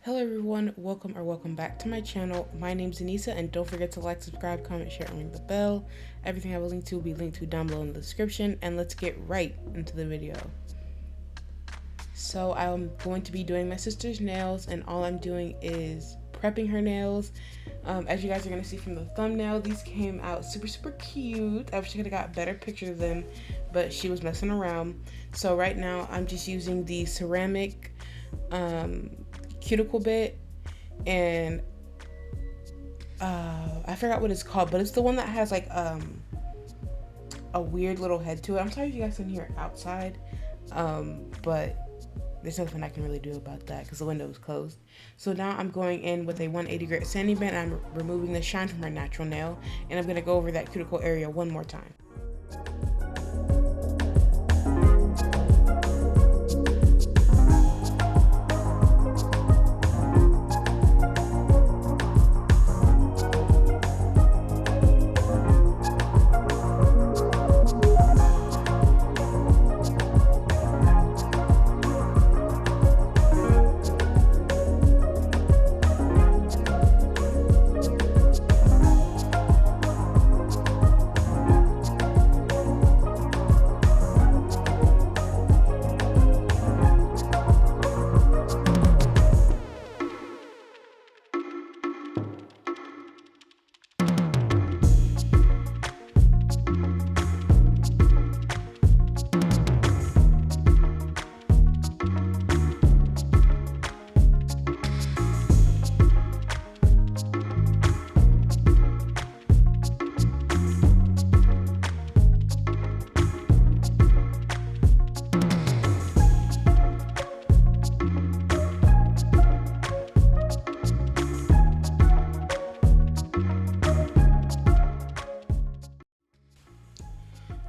Hello everyone, welcome back to my channel. My name's Anisa, and don't forget to like, subscribe, comment, share, and ring the bell. Everything I will link to will be linked to down below in the description, and let's get right into the video. So I'm going to be doing my sister's nails, and all I'm doing is prepping her nails. As you guys are going to see from the thumbnail, these came out super cute. I wish I could have got better pictures of them, but she was messing around. So right now I'm just using the ceramic cuticle bit, and I forgot what it's called, but it's the one that has like a weird little head to it. I'm sorry if you guys can hear it outside, but there's nothing I can really do about that because the window is closed. So now I'm going in with a 180 grit sanding band. I'm removing the shine from my natural nail, and I'm going to go over that cuticle area one more time.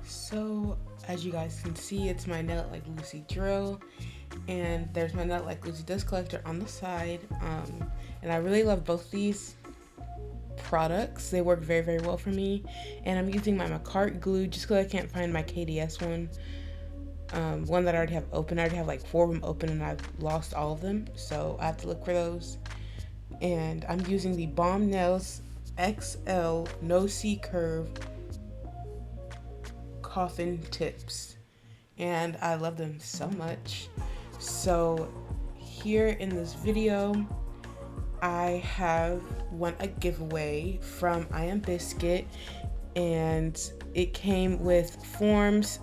So as you guys can see, it's my Nail It Like Lucy drill, and there's my Nail It Like Lucy dust collector on the side. And I really love both these products. They work very well for me, and I'm using my Macart glue just because I can't find my KDS one. One that I already have open. I already have like 4 of them open, and I've lost all of them, so I have to look for those. And I'm using the Balm Nails XL No C Curve coffin tips, and I love them so much. So here in this video I have won a giveaway from I Am Biscuit, and it came with forms,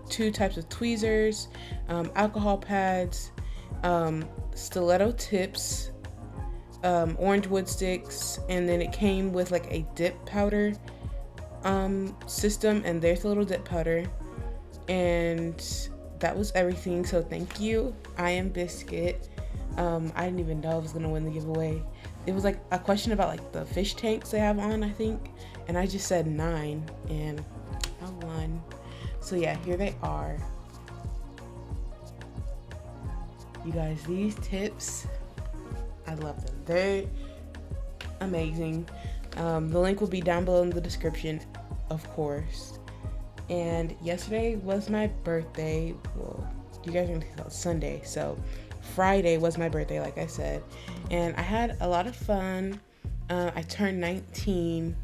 2 types of tweezers, alcohol pads, stiletto tips, orange wood sticks, and then it came with like a dip powder system, and there's a little dip powder, and that was everything. So thank you, I Am Biscuit. I didn't even know I was gonna win the giveaway. It was like a question about like the fish tanks they have on, I think, and I just said 9 and I won. So yeah, here they are. You guys, these tips, I love them. They're amazing. The link will be down below in the description, of course. And yesterday was my birthday. Well, you guys are gonna think about Sunday, so Friday was my birthday, like I said, and I had a lot of fun. I turned 19,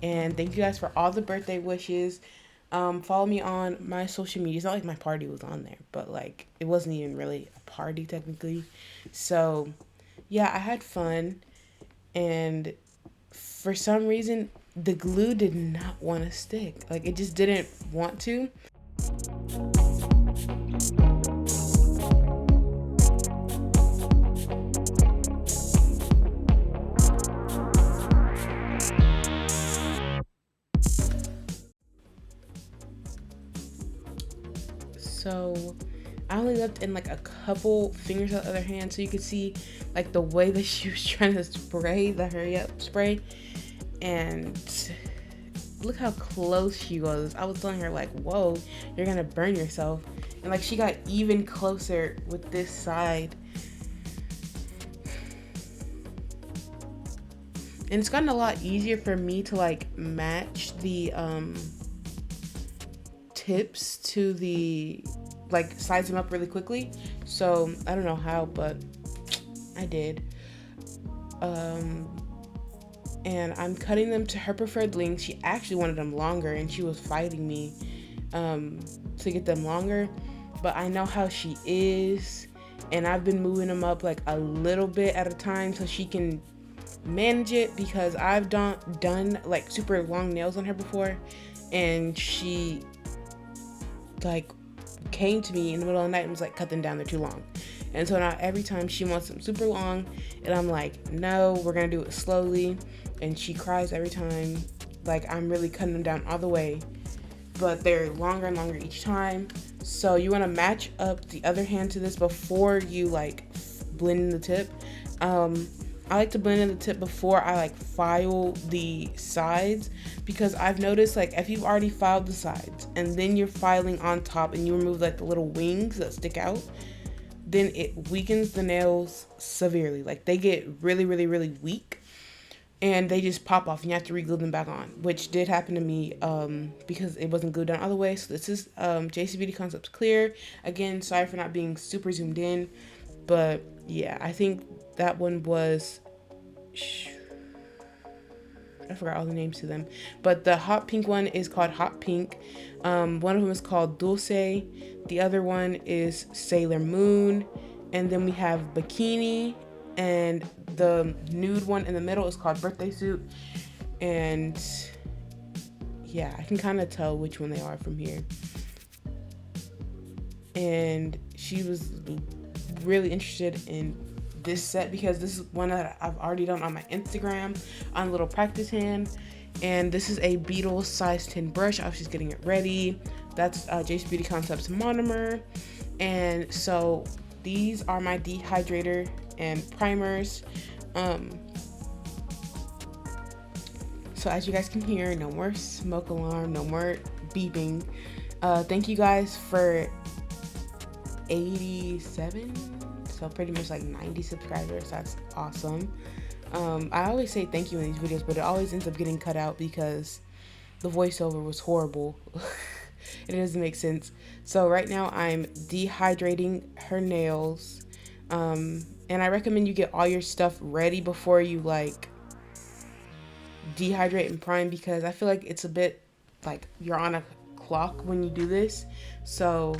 and thank you guys for all the birthday wishes. Follow me on my social media. It's not like my party was on there, but like it wasn't even really a party technically. So yeah, I had fun, and for some reason the glue did not want to stick. Like it just didn't want to. So I only left in like a couple fingers on the other hand, so you could see like the way that she was trying to spray the hurry up spray, and look how close she was. I was telling her like, whoa, you're gonna burn yourself, and like she got even closer with this side, and it's gotten a lot easier for me to like match the tips to the, like, size them up really quickly. So I don't know how, but I did. And I'm cutting them to her preferred length. She actually wanted them longer, and she was fighting me to get them longer. But I know how she is, and I've been moving them up like a little bit at a time so she can manage it, because I've done like super long nails on her before, and she like came to me in the middle of the night and was like, cut them down, they're too long. And so now every time she wants them super long, and I'm like, no, we're gonna do it slowly. And she cries every time, like I'm really cutting them down all the way, but they're longer and longer each time. So you want to match up the other hand to this before you like blend in the tip. I like to blend in the tip before I like file the sides, because I've noticed like if you've already filed the sides and then you're filing on top and you remove like the little wings that stick out, then it weakens the nails severely. Like they get really, really, really weak, and they just pop off and you have to re-glue them back on, which did happen to me because it wasn't glued down all the way. So this is JC Beauty Concepts Clear. Again, sorry for not being super zoomed in, but yeah, I think that one was, I forgot all the names to them, but the hot pink one is called Hot Pink. One of them is called Dulce. The other one is Sailor Moon. And then we have Bikini, and the nude one in the middle is called Birthday Suit. And yeah, I can kind of tell which one they are from here. And she was really interested in this set because this is one that I've already done on my Instagram on a little practice hand. And this is a Beetle size 10 brush. I was just getting it ready. That's JC Beauty Concepts monomer. And so these are my dehydrator and primers. So as you guys can hear, no more smoke alarm, no more beeping. Thank you guys for 87, so pretty much like 90 subscribers. That's awesome. I always say thank you in these videos, but it always ends up getting cut out because the voiceover was horrible. It doesn't make sense. So right now I'm dehydrating her nails, and I recommend you get all your stuff ready before you like dehydrate and prime, because I feel like it's a bit like you're on a clock when you do this. So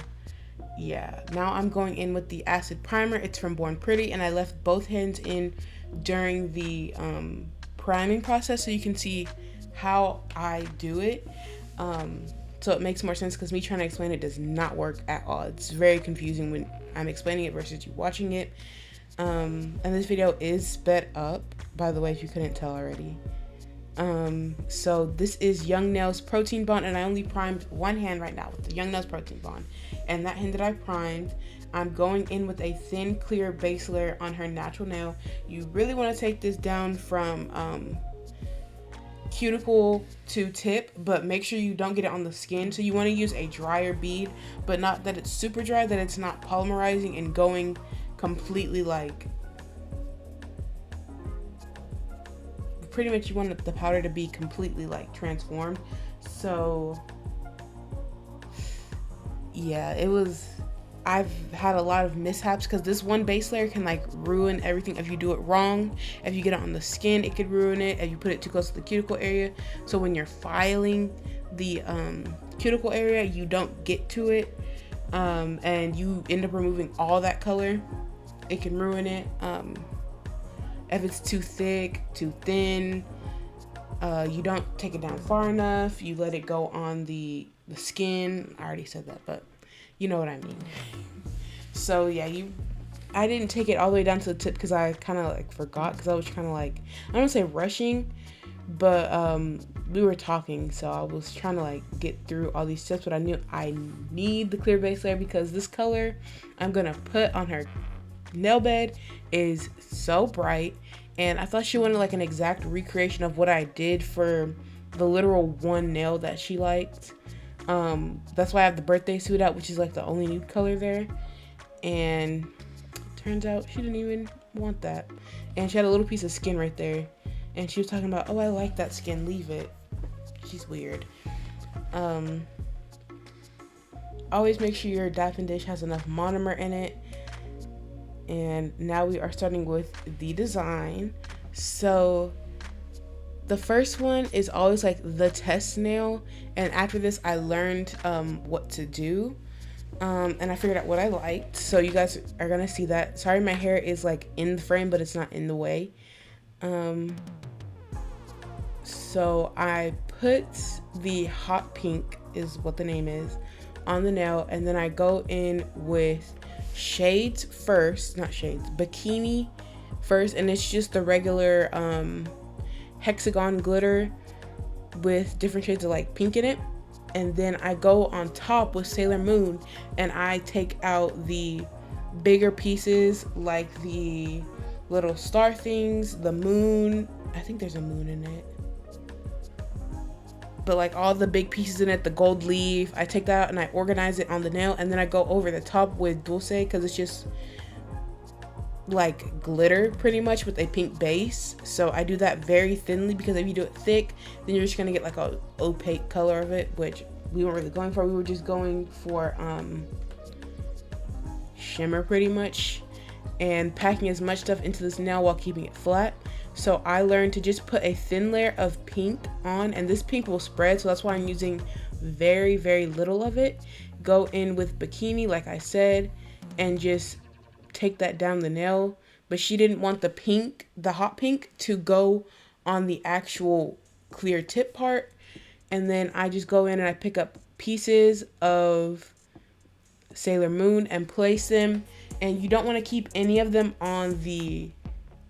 yeah, now I'm going in with the acid primer. It's from Born Pretty, and I left both hands in during the priming process so you can see how I do it. So it makes more sense, because me trying to explain it does not work at all. It's very confusing when I'm explaining it versus you watching it. And this video is sped up, by the way, if you couldn't tell already. So this is Young Nails Protein Bond, and I only primed one hand right now with the Young Nails Protein Bond. And that hand that I primed, I'm going in with a thin clear base layer on her natural nail. You really want to take this down from cuticle to tip, but make sure you don't get it on the skin. So you want to use a drier bead, but not that it's super dry, that it's not polymerizing and going completely like, pretty much you want the powder to be completely like transformed. So yeah, I've had a lot of mishaps because this one base layer can like ruin everything if you do it wrong. If you get it on the skin, it could ruin it. If you put it too close to the cuticle area, so when you're filing the cuticle area, you don't get to it, and you end up removing all that color. It can ruin it. If it's too thick, too thin, you don't take it down far enough, you let it go on the skin. I already said that, but you know what I mean. So yeah, I didn't take it all the way down to the tip because I kind of like forgot, because I was kind of like, I don't want to say rushing, but we were talking, so I was trying to like get through all these steps, but I knew I need the clear base layer because this color I'm gonna put on her nail bed is so bright, and I thought she wanted like an exact recreation of what I did for the literal one nail that she liked. That's why I have the birthday suit out, which is like the only nude color there, and turns out she didn't even want that, and she had a little piece of skin right there, and she was talking about, oh, I like that skin, leave it. She's weird. Always make sure your dapping dish has enough monomer in it. And now we are starting with the design. So the first one is always like the test nail, and after this I learned what to do, and I figured out what I liked, so you guys are gonna see that. Sorry, my hair is like in the frame, but it's not in the way. So I put the hot pink, is what the name is, on the nail, and then I go in with shades first, not shades, bikini first, and it's just the regular hexagon glitter with different shades of like pink in it. And then I go on top with Sailor Moon, and I take out the bigger pieces like the little star things, the moon, I think there's a moon in it, but like all the big pieces in it, the gold leaf, I take that out and I organize it on the nail, and then I go over the top with Dulce, because it's just like glitter pretty much with a pink base. So I do that very thinly, because if you do it thick, then you're just gonna get like a opaque color of it, which we weren't really going for. We were just going for shimmer pretty much, and packing as much stuff into this nail while keeping it flat. So I learned to just put a thin layer of pink on, and this pink will spread, so that's why I'm using very, very little of it. Go in with bikini, like I said, and just take that down the nail. But she didn't want the pink, the hot pink, to go on the actual clear tip part. And then I just go in and I pick up pieces of Sailor Moon and place them. And you don't want to keep any of them on the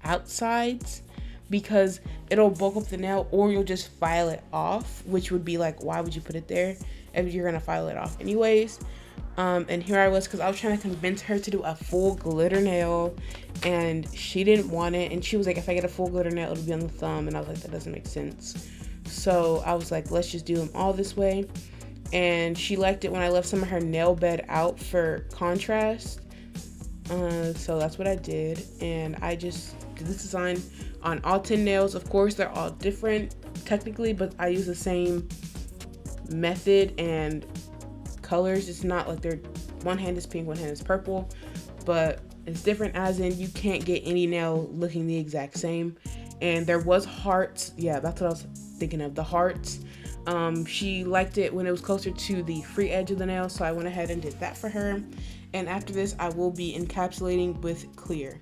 outsides, because it'll bulk up the nail, or you'll just file it off, which would be like, why would you put it there if you're gonna file it off anyways? And here I was, because I was trying to convince her to do a full glitter nail, and she didn't want it, and she was like, if I get a full glitter nail, it'll be on the thumb, and I was like, that doesn't make sense. So I was like, let's just do them all this way. And she liked it when I left some of her nail bed out for contrast. So that's what I did, and I just did this design on all 10 nails. Of course, they're all different technically, but I use the same method and colors. It's not like they're, one hand is pink, one hand is purple, but it's different as in you can't get any nail looking the exact same. And there was hearts. Yeah, that's what I was thinking of, the hearts. She liked it when it was closer to the free edge of the nail, so I went ahead and did that for her. And after this, I will be encapsulating with clear.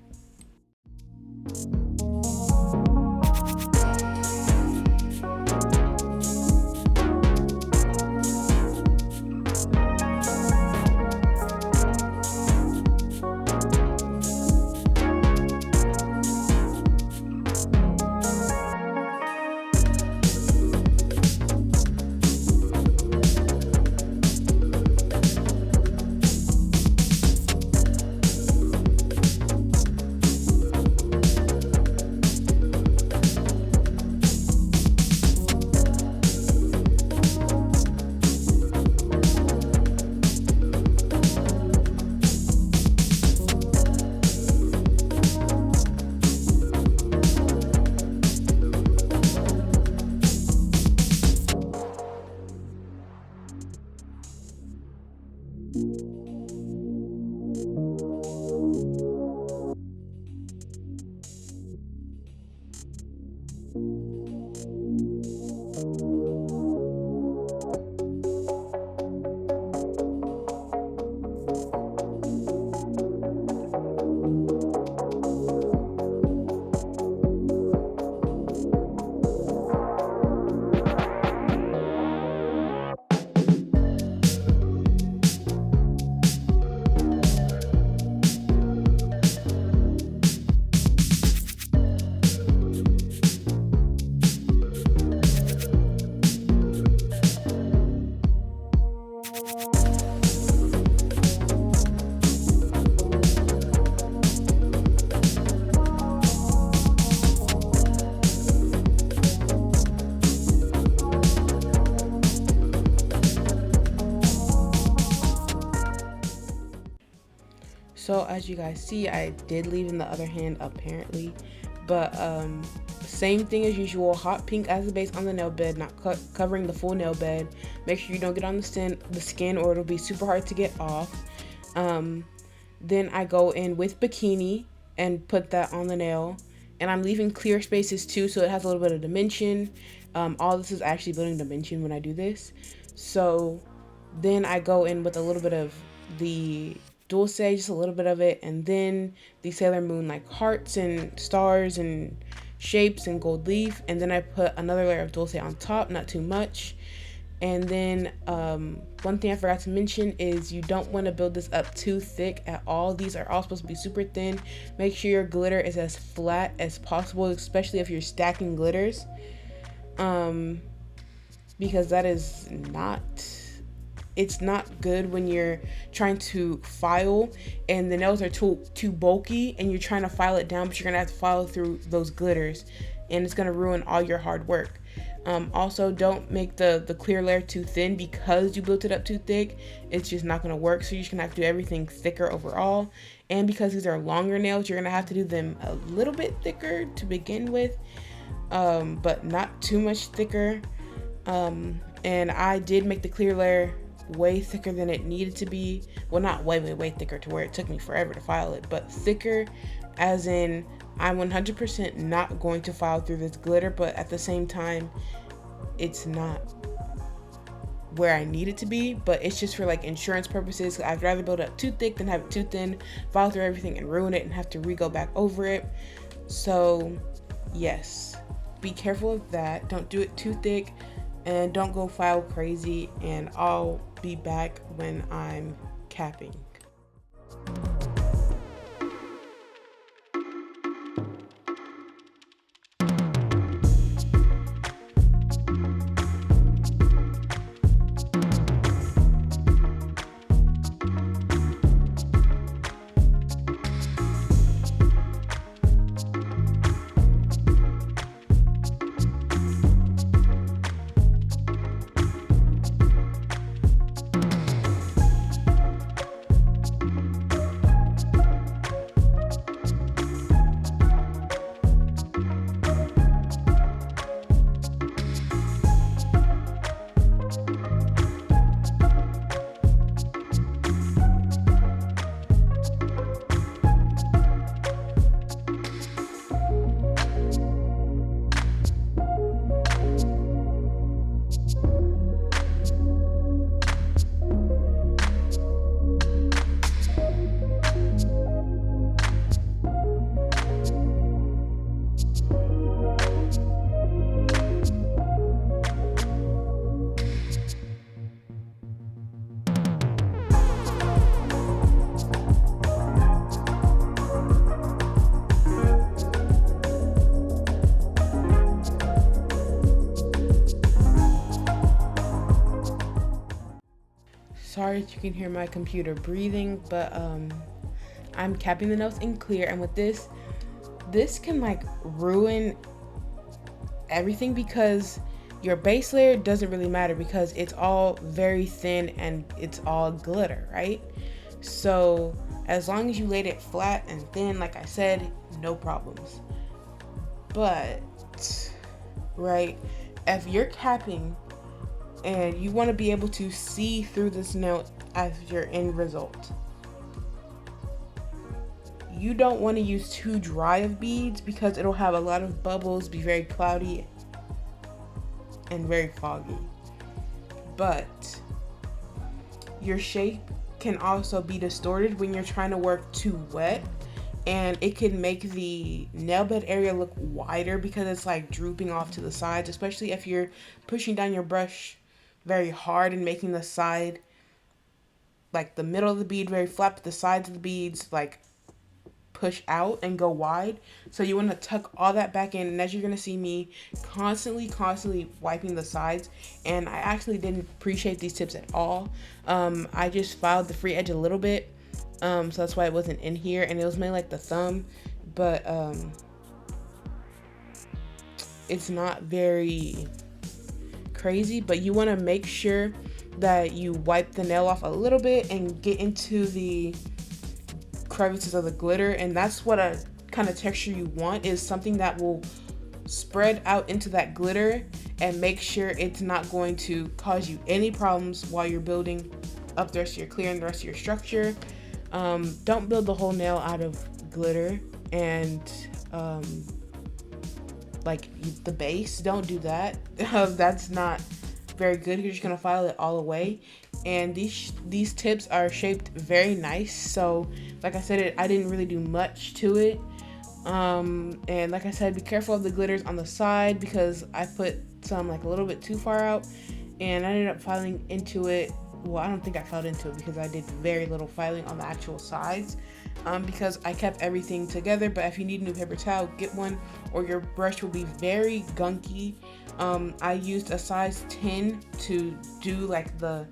So as you guys see, I did leave in the other hand apparently, but same thing as usual, hot pink as the base on the nail bed, not covering the full nail bed. Make sure you don't get on the skin or it'll be super hard to get off. Then I go in with bikini and put that on the nail. And I'm leaving clear spaces too, so it has a little bit of dimension. All this is actually building dimension when I do this. So then I go in with a little bit of the dulce, just a little bit of it, and then the Sailor Moon like hearts and stars and shapes and gold leaf, and then I put another layer of dulce on top, not too much. And then one thing I forgot to mention is you don't want to build this up too thick at all. These are all supposed to be super thin. Make sure your glitter is as flat as possible, especially if you're stacking glitters, because that is not, it's not good when you're trying to file and the nails are too bulky and you're trying to file it down, but you're gonna have to file through those glitters and it's gonna ruin all your hard work. Also, don't make the clear layer too thin because you built it up too thick. It's just not gonna work. So you're just gonna have to do everything thicker overall. And because these are longer nails, you're gonna have to do them a little bit thicker to begin with, but not too much thicker. And I did make the clear layer way thicker than it needed to be. Well, not way thicker to where it took me forever to file it, but thicker as in I'm 100% not going to file through this glitter, but at the same time, it's not where I need it to be, but it's just for like insurance purposes. I'd rather build it up too thick than have it too thin, file through everything and ruin it and have to re-go back over it. So yes, be careful of that. Don't do it too thick and don't go file crazy, and I'll be back when I'm capping. Sorry if you can hear my computer breathing, but I'm capping the nails in clear, and with this can like ruin everything because your base layer doesn't really matter because it's all very thin and it's all glitter, right? So as long as you laid it flat and thin, like I said, no problems. But right, if you're capping and you want to be able to see through this nail as your end result, you don't want to use too dry of beads because it'll have a lot of bubbles, be very cloudy and very foggy. But your shape can also be distorted when you're trying to work too wet, and it can make the nail bed area look wider because it's like drooping off to the sides, especially if you're pushing down your brush very hard and making the side, like the middle of the bead very flat, but the sides of the beads like push out and go wide. So you want to tuck all that back in, and as you're going to see me constantly wiping the sides, and I actually didn't appreciate these tips at all. I just filed the free edge a little bit, so that's why it wasn't in here, and it was mainly like the thumb, but it's not very crazy. But you want to make sure that you wipe the nail off a little bit and get into the crevices of the glitter, and that's what a kind of texture you want, is something that will spread out into that glitter and make sure it's not going to cause you any problems while you're building up the rest of your clear and the rest of your structure. Don't build the whole nail out of glitter and like the base. Don't do that. That's not very good. You're just gonna file it all away. And these tips are shaped very nice. So like I said, I didn't really do much to it. And like I said, be careful of the glitters on the side because I put some like a little bit too far out, and I ended up filing into it. Well, I don't think I filed into it because I did very little filing on the actual sides, because I kept everything together. But if you need a new paper towel, get one, or your brush will be very gunky. I used a size 10 to do like the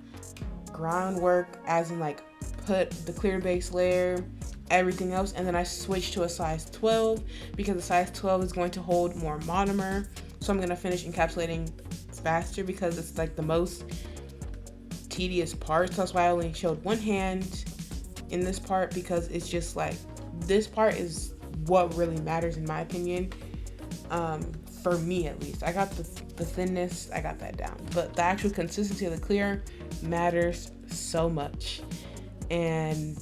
groundwork, as in like put the clear base layer, everything else, and then I switched to a size 12 because the size 12 is going to hold more monomer. So I'm going to finish encapsulating faster because it's like the most tedious part. So that's why I only showed one hand in this part, because it's just like this part is what really matters in my opinion. For me at least, I got the thinness, I got that down, but the actual consistency of the clear matters so much. And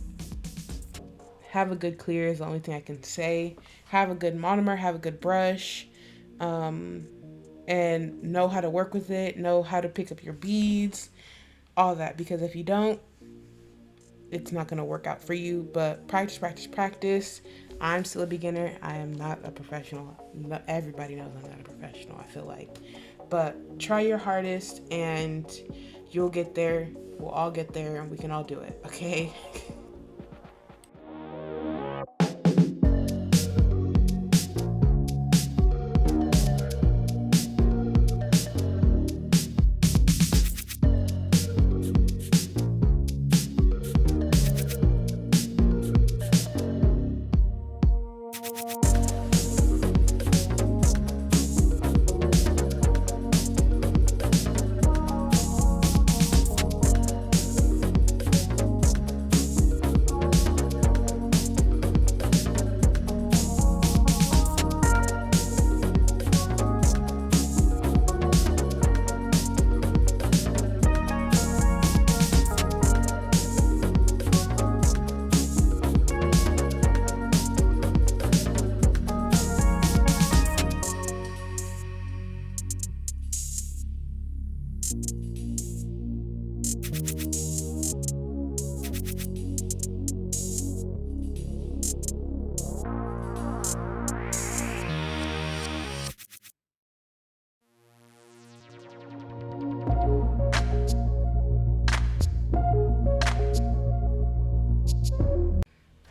have a good clear is the only thing I can say. Have a good monomer, have a good brush, and know how to work with it, know how to pick up your beads, all that, because if you don't, it's not going to work out for you. But practice, practice, practice. I'm still a beginner. I am not a professional. Everybody knows I'm not a professional, I feel like. But try your hardest and you'll get there. We'll all get there and we can all do it, okay?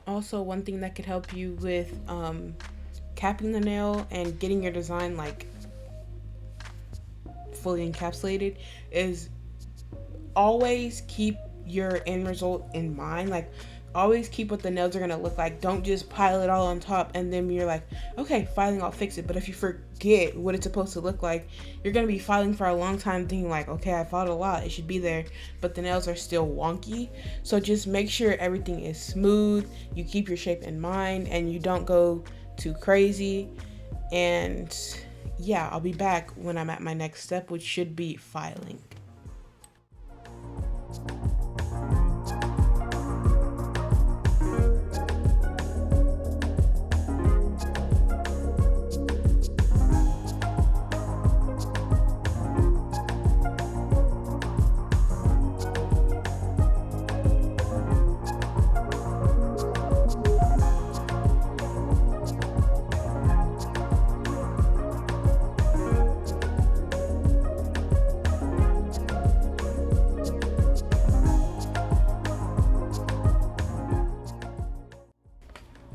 Also, one thing that could help you with capping the nail and getting your design like fully encapsulated is always keep your end result in mind. Like, always keep what the nails are going to look like. Don't just pile it all on top and then you're like, okay, filing, I'll fix it. But if you forget what it's supposed to look like, you're going to be filing for a long time thinking like, okay, I filed a lot, it should be there, but the nails are still wonky. So just make sure everything is smooth, you keep your shape in mind, and you don't go too crazy. And yeah, I'll be back when I'm at my next step, which should be filing.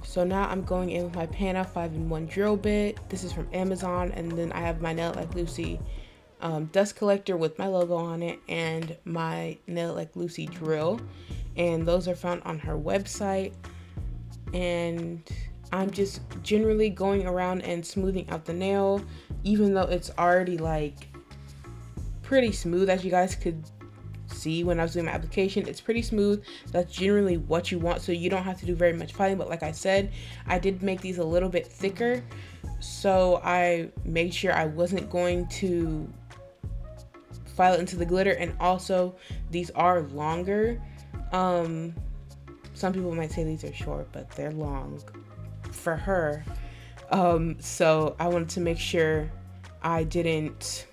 So now I'm going in with my Pana 5-in-1 drill bit. This is from Amazon, and then I have my Nail It Like Lucy dust collector with my logo on it, and my Nail It Like Lucy drill, and those are found on her website. And I'm just generally going around and smoothing out the nail, even though it's already like pretty smooth, as you guys could see when I was doing my application. It's pretty smooth. That's generally what you want, so you don't have to do very much filing. But like I said, I did make these a little bit thicker, so I made sure I wasn't going to file it into the glitter. And also, these are longer, Some people might say these are short, but they're long for her. So I wanted to make sure I didn't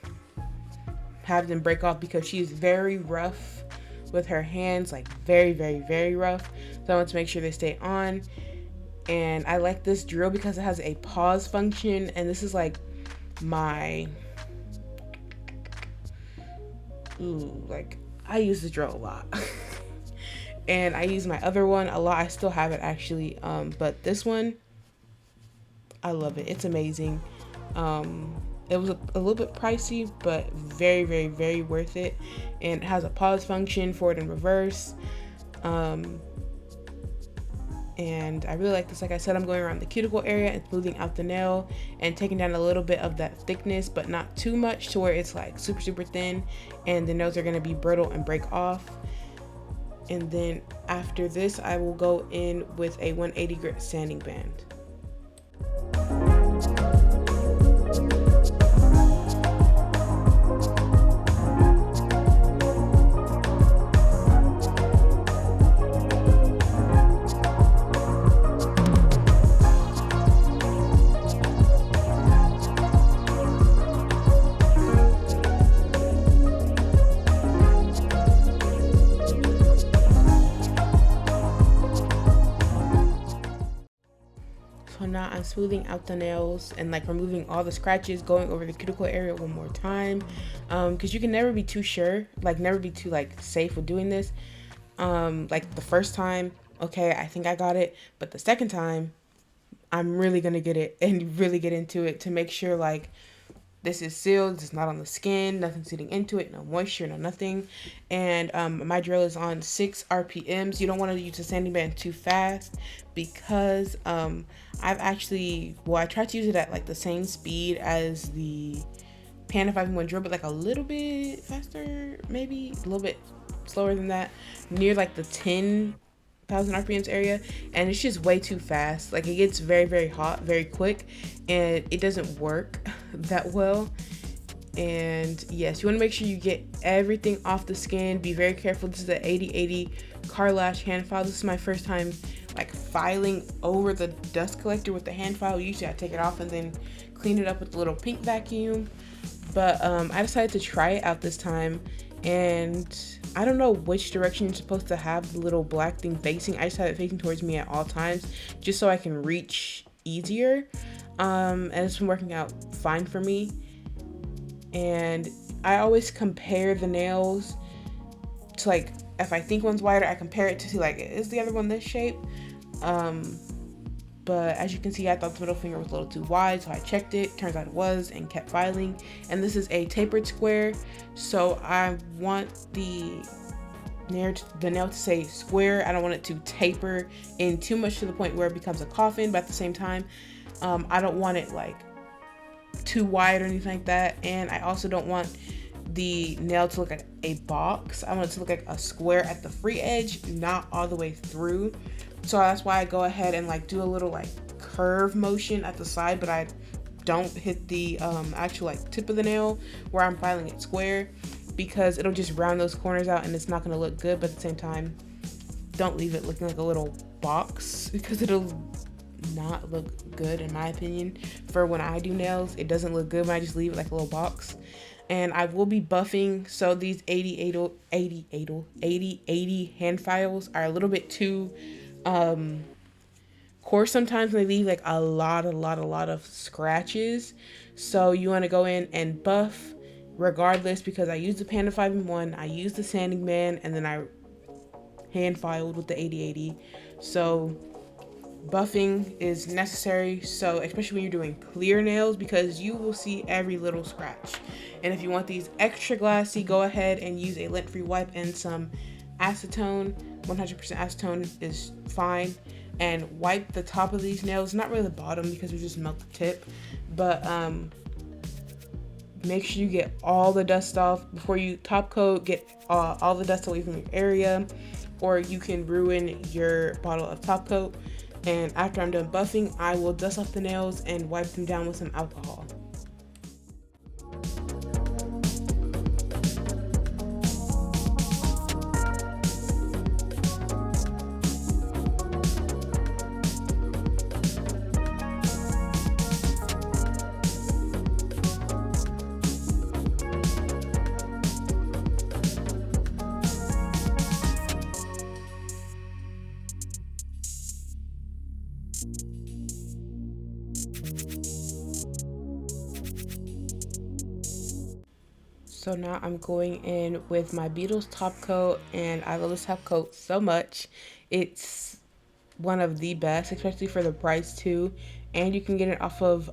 have them break off because she's very rough with her hands, like very, very, very rough. So I want to make sure they stay on. And I like this drill because it has a pause function, and this is like my like I use the drill a lot. And I use my other one a lot. I still have it actually, but this one I love it. It's amazing. It was a little bit pricey, but very, very, very worth it. And it has a pause function, forward and reverse. And I really like this. Like I said, I'm going around the cuticle area and smoothing out the nail and taking down a little bit of that thickness, but not too much to where it's like super, super thin and the nails are going to be brittle and break off. And then after this, I will go in with a 180 grit sanding band. So now I'm smoothing out the nails and like removing all the scratches, going over the cuticle area one more time, because you can never be too sure, like never be too like safe with doing this. Like the first time, okay, I think I got it, but the second time I'm really gonna get it and really get into it to make sure like this is sealed, it's not on the skin, nothing's getting into it, no moisture, no nothing. And my drill is on 6 RPMs. You don't want to use the sanding band too fast because I try to use it at like the same speed as the Panda 5-in-1 drill, but like a little bit faster, maybe a little bit slower than that, near like the 10,000 RPMs area, and it's just way too fast. Like it gets very, very hot very quick and it doesn't work that well. And yes, you want to make sure you get everything off the skin. Be very careful. This is the 8080 car lash hand file. This is my first time like filing over the dust collector with the hand file. Usually I take it off and then clean it up with the little pink vacuum, but I decided to try it out this time. And I don't know which direction you're supposed to have the little black thing facing. I just have it facing towards me at all times just so I can reach easier. And it's been working out fine for me. And I always compare the nails to like, if I think one's wider, I compare it to see like, is the other one this shape? But as you can see, I thought the middle finger was a little too wide, so I checked it. Turns out it was, and kept filing. And this is a tapered square, so I want the nail to stay square. I don't want it to taper in too much to the point where it becomes a coffin, but at the same time, I don't want it like too wide or anything like that. And I also don't want the nail to look like a box. I want it to look like a square at the free edge, not all the way through. So that's why I go ahead and like do a little like curve motion at the side, but I don't hit the actual like tip of the nail where I'm filing it square, because it'll just round those corners out and it's not going to look good. But at the same time, don't leave it looking like a little box, because it'll not look good in my opinion. For when I do nails, it doesn't look good when I just leave it like a little box. And I will be buffing, so these 80 hand files are a little bit too coarse sometimes, and they leave like a lot of scratches. So you want to go in and buff regardless, because I use the Panda 5-in-1, I use the sanding band, and then I hand filed with the 8080. So buffing is necessary, so especially when you're doing clear nails, because you will see every little scratch. And if you want these extra glassy, go ahead and use a lint-free wipe and some acetone. 100% acetone is fine, and wipe the top of these nails, not really the bottom because we just melt the tip, but make sure you get all the dust off before you top coat. Get all the dust away from your area, or you can ruin your bottle of top coat. And after I'm done buffing, I will dust off the nails and wipe them down with some alcohol. So now I'm going in with my Beatles top coat, and I love this top coat so much. It's one of the best, especially for the price too. And you can get it off of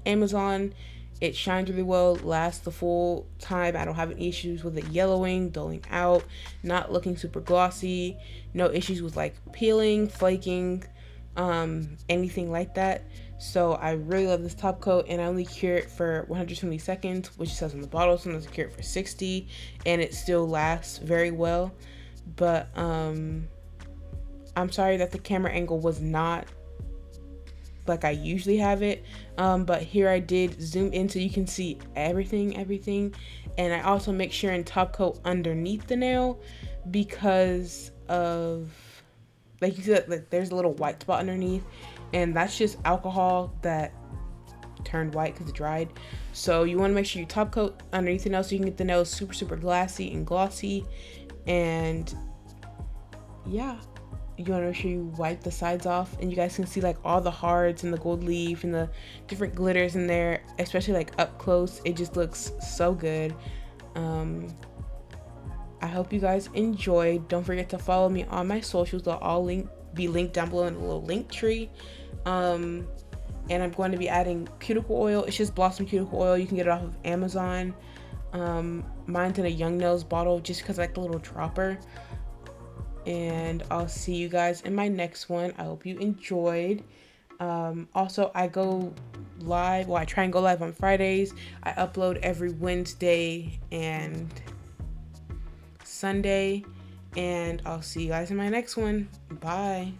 Amazon. It shines really well, lasts the full time. I don't have any issues with it yellowing, dulling out, not looking super glossy. No issues with like peeling, flaking, anything like that. So I really love this top coat, and I only cure it for 120 seconds, which it says on the bottle. Sometimes I cure it for 60, and it still lasts very well. But I'm sorry that the camera angle was not like I usually have it, but here I did zoom in so you can see everything. And I also make sure and top coat underneath the nail, because of, like, you see that, like, there's a little white spot underneath, and that's just alcohol that turned white because it dried. So you want to make sure you top coat underneath the nail so you can get the nails super glassy and glossy. And yeah, you want to make sure you wipe the sides off, and you guys can see like all the hards and the gold leaf and the different glitters in there, especially like up close. It just looks so good. I hope you guys enjoyed. Don't forget to follow me on my socials. They'll all be linked down below in a little link tree. And I'm going to be adding cuticle oil. It's just Blossom cuticle oil. You can get it off of Amazon. Mine's in a Young Nails bottle just because I like the little dropper. And I'll see you guys in my next one. I hope you enjoyed. Also, I go live. Well, I try and go live on Fridays. I upload every Wednesday and Sunday. And I'll see you guys in my next one. Bye.